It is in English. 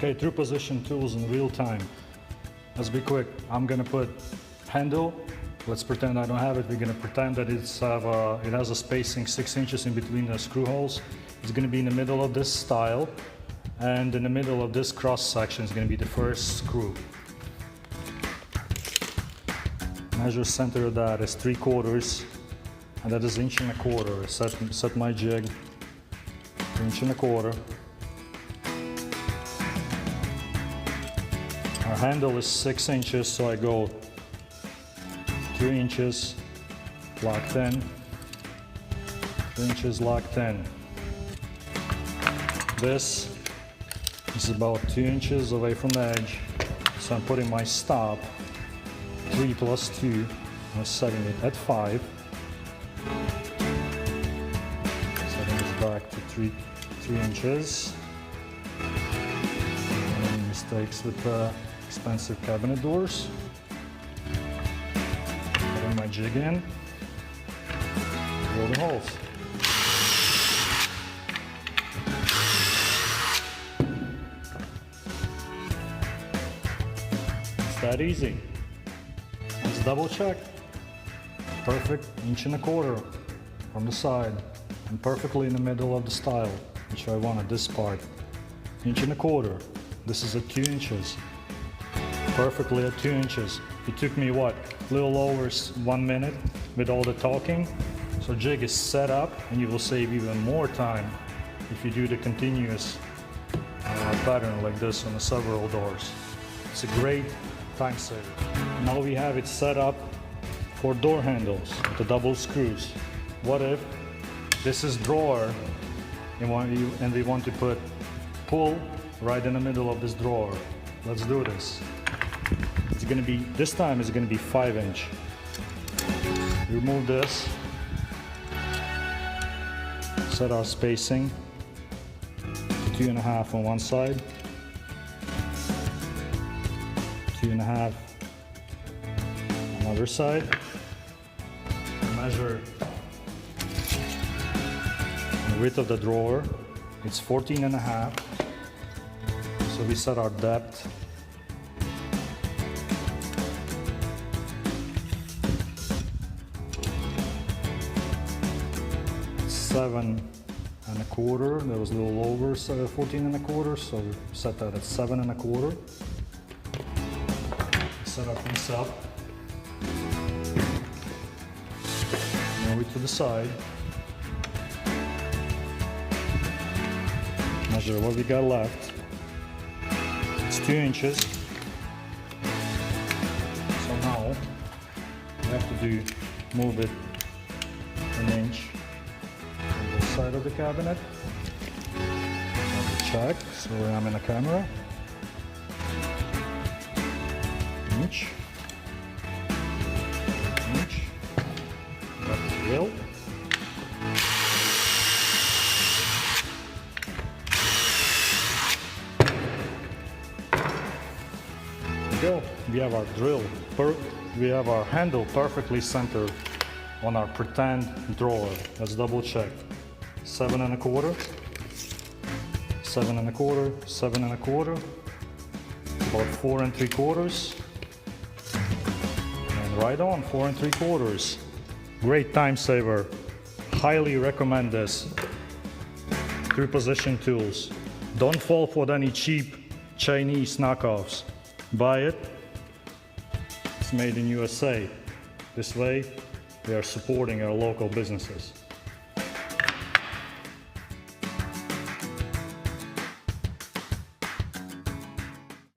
Okay, through position tools in real time. Let's be quick. I'm gonna put handle. Let's pretend I don't have it. We're gonna pretend that it has a spacing 6 inches in between the screw holes. It's gonna be in the middle of this style, and in the middle of this cross section is gonna be the first screw. Measure center of that is 3/4, and that is 1.25 inches. Set my jig 1.25 inches. Our handle is 6 inches, so I go 3 inches, locked in, 3 inches locked in. This is about 2 inches away from the edge, so I'm putting my stop 3 plus 2. I'm setting it at 5. Setting this back to 3 inches. Any mistakes with expensive cabinet doors. Putting my jig in. Drill the holes. It's that easy. Let's double check. Perfect 1.25 inches from the side and perfectly in the middle of the style, which I wanted this part. 1.25 inches. This is at 2 inches. Perfectly at 2 inches. It took me what? A little over 1 minute with all the talking. So jig is set up, and you will save even more time if you do the continuous pattern like this on the several doors. It's a great time saver. Now we have it set up for door handles with the double screws. What if this is drawer and we want to put pull right in the middle of this drawer? Let's do this. It's gonna be, this time it's gonna be 5 inch. Remove this. Set our spacing to 2.5 on one side, 2.5 on the other side. Measure the width of the drawer. It's 14.5. So we set our depth. Seven and a quarter. That was a little over 14.25, so we set that at 7.25. Set our piece up. Move it to the side. Measure what we got left. It's 2 inches. So now we have to move it 1 inch on the side of the cabinet. Check, so I'm in the camera. Inch. Got the drill. Go. We have our drill, we have our handle perfectly centered on our pretend drawer. Let's double check. 7.25, 7.25, 7.25, about 4.75, and right on 4.75. Great time saver. Highly recommend this. Through position tools. Don't fall for any cheap Chinese knockoffs. Buy it. It's made in USA. This way, we are supporting our local businesses.